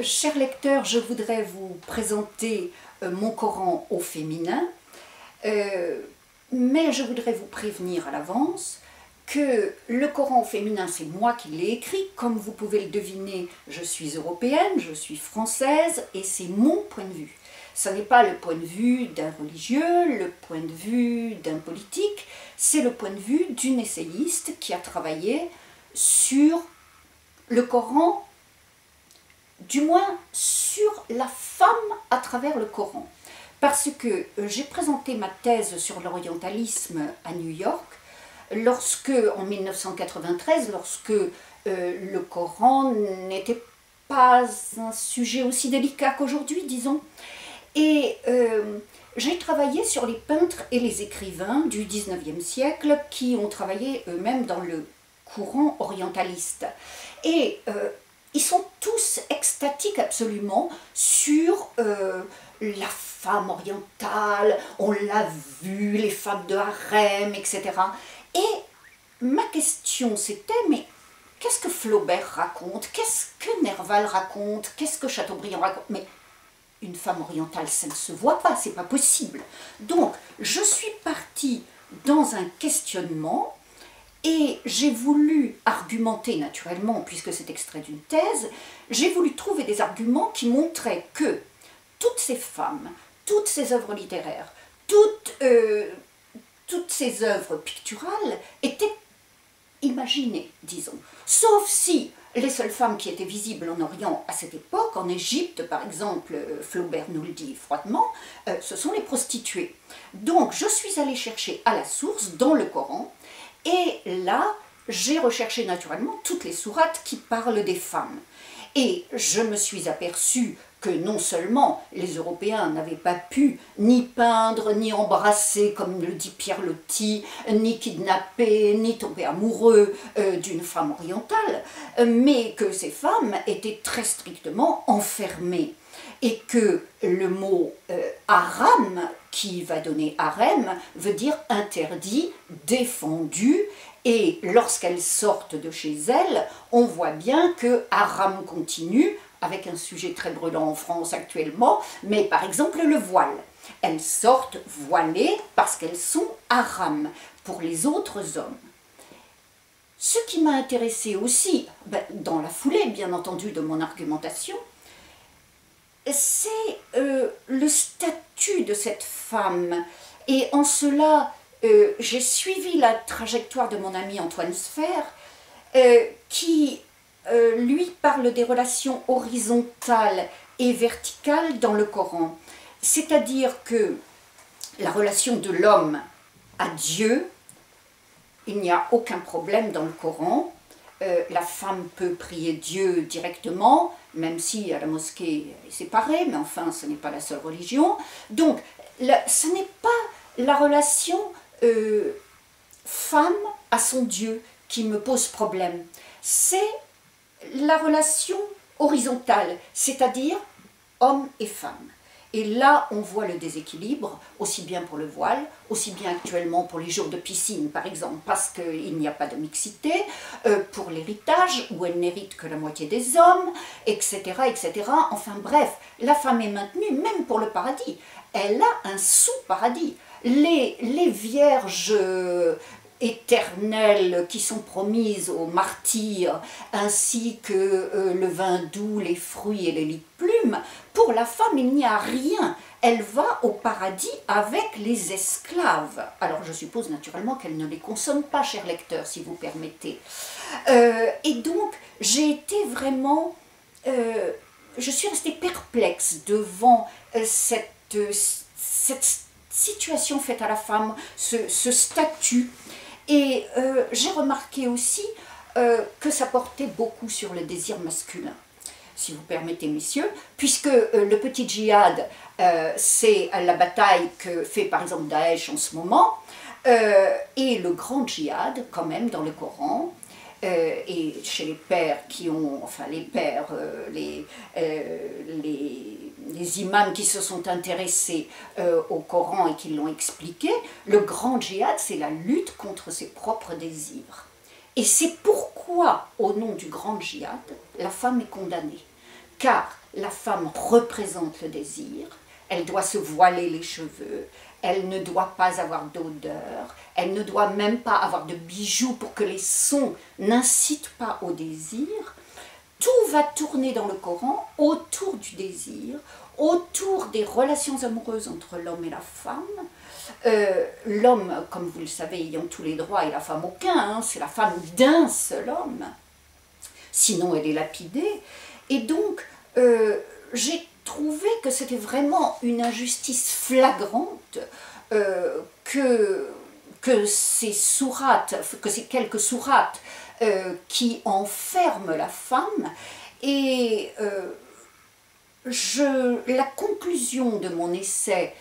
Chers lecteurs, je voudrais vous présenter mon Coran au féminin, mais je voudrais vous prévenir à l'avance que le Coran au féminin, c'est moi qui l'ai écrit. Comme vous pouvez le deviner, je suis européenne, je suis française, et c'est mon point de vue. Ce n'est pas le point de vue d'un religieux, le point de vue d'un politique, c'est le point de vue d'une essayiste qui a travaillé sur le Coran, du moins sur la femme à travers le Coran. Parce que j'ai présenté ma thèse sur l'orientalisme à New York, en 1993, lorsque le Coran n'était pas un sujet aussi délicat qu'aujourd'hui, disons. Et j'ai travaillé sur les peintres et les écrivains du XIXe siècle qui ont travaillé eux-mêmes dans le courant orientaliste. Et ils sont tous extatiques absolument sur la femme orientale, on l'a vu, les femmes de harem, etc. Et ma question c'était, mais qu'est-ce que Flaubert raconte? Qu'est-ce que Nerval raconte? Qu'est-ce que Chateaubriand raconte? Mais une femme orientale, ça ne se voit pas, c'est pas possible. Donc, je suis partie dans un questionnement et j'ai voulu argumenter naturellement, puisque c'est extrait d'une thèse, j'ai voulu trouver des arguments qui montraient que toutes ces femmes, toutes ces œuvres littéraires, toutes ces œuvres picturales étaient imaginées, disons. Sauf si les seules femmes qui étaient visibles en Orient à cette époque, en Égypte par exemple, Flaubert nous le dit froidement, ce sont les prostituées. Donc je suis allée chercher à la source, dans le Coran, et là j'ai recherché naturellement toutes les sourates qui parlent des femmes. Et je me suis aperçue que non seulement les Européens n'avaient pas pu ni peindre, ni embrasser, comme le dit Pierre Loti, ni kidnapper, ni tomber amoureux d'une femme orientale, mais que ces femmes étaient très strictement enfermées. Et que le mot haram, qui va donner harem, veut dire interdit, défendu, et lorsqu'elles sortent de chez elles, on voit bien que haram continue, avec un sujet très brûlant en France actuellement, mais par exemple le voile. Elles sortent voilées parce qu'elles sont haram pour les autres hommes. Ce qui m'a intéressé aussi, dans la foulée bien entendu de mon argumentation, c'est le statut de cette femme. Et en cela, j'ai suivi la trajectoire de mon ami Antoine Sfer, qui lui parle des relations horizontales et verticales dans le Coran. C'est-à-dire que la relation de l'homme à Dieu, il n'y a aucun problème dans le Coran. La femme peut prier Dieu directement, même si à la mosquée elle est séparée, mais enfin ce n'est pas la seule religion. Donc ce n'est pas la relation femme à son Dieu qui me pose problème, c'est la relation horizontale, c'est-à-dire homme et femme. Et là, on voit le déséquilibre, aussi bien pour le voile, aussi bien actuellement pour les jours de piscine, par exemple, parce qu'il n'y a pas de mixité, pour l'héritage, où elle n'hérite que la moitié des hommes, etc., etc. Enfin bref, la femme est maintenue, même pour le paradis. Elle a un sous-paradis. Les vierges éternelles qui sont promises aux martyrs, ainsi que le vin doux, les fruits et les lits de plumes, pour la femme il n'y a rien. Elle va au paradis avec les esclaves. Alors je suppose naturellement qu'elle ne les consomme pas, chers lecteurs, si vous permettez. Et donc j'ai été vraiment... je suis restée perplexe devant cette situation faite à la femme, ce statut. Et j'ai remarqué aussi que ça portait beaucoup sur le désir masculin, si vous permettez, messieurs, puisque le petit djihad, c'est la bataille que fait par exemple Daesh en ce moment, et le grand djihad, quand même, dans le Coran, et chez les pères qui ont, enfin les pères, les imams qui se sont intéressés au Coran et qui l'ont expliqué, le grand djihad, c'est la lutte contre ses propres désirs. Et c'est pourquoi, au nom du grand djihad, la femme est condamnée. car la femme représente le désir, elle doit se voiler les cheveux, elle ne doit pas avoir d'odeur, elle ne doit même pas avoir de bijoux pour que les sons n'incitent pas au désir. Tout va tourner dans le Coran autour du désir, autour des relations amoureuses entre l'homme et la femme. L'homme, comme vous le savez, ayant tous les droits et la femme aucun, hein, c'est la femme d'un seul homme. Sinon, elle est lapidée. Et donc, j'ai trouvé que c'était vraiment une injustice flagrante que ces sourates, que ces quelques sourates qui enferment la femme. Et la conclusion de mon essai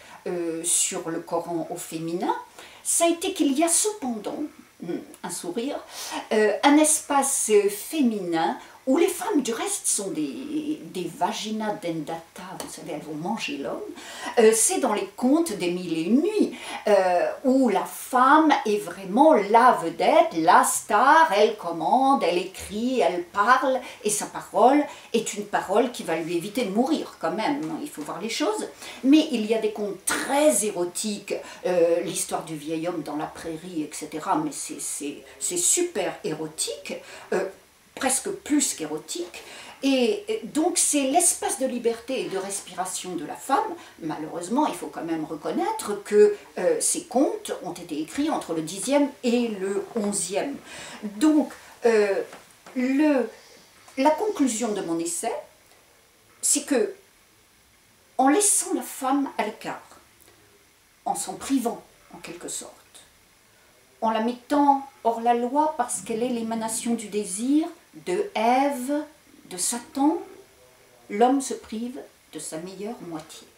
sur le Coran au féminin, ça a été qu'il y a cependant, un sourire, un espace féminin où les femmes du reste sont des vaginas dendata, vous savez, elles vont manger l'homme. C'est dans les contes des Mille et une nuits, où la femme est vraiment la vedette, la star, elle commande, elle écrit, elle parle, et sa parole est une parole qui va lui éviter de mourir quand même, il faut voir les choses. Mais il y a des contes très érotiques, l'histoire du vieil homme dans la prairie, etc., mais c'est super érotique, presque plus qu'érotique, et donc c'est l'espace de liberté et de respiration de la femme. Malheureusement, il faut quand même reconnaître que ces contes ont été écrits entre le 10e et le 11e. Donc, la conclusion de mon essai, c'est que, en laissant la femme à l'écart, en s'en privant en quelque sorte, en la mettant hors la loi parce qu'elle est l'émanation du désir, de Ève, de Satan, l'homme se prive de sa meilleure moitié.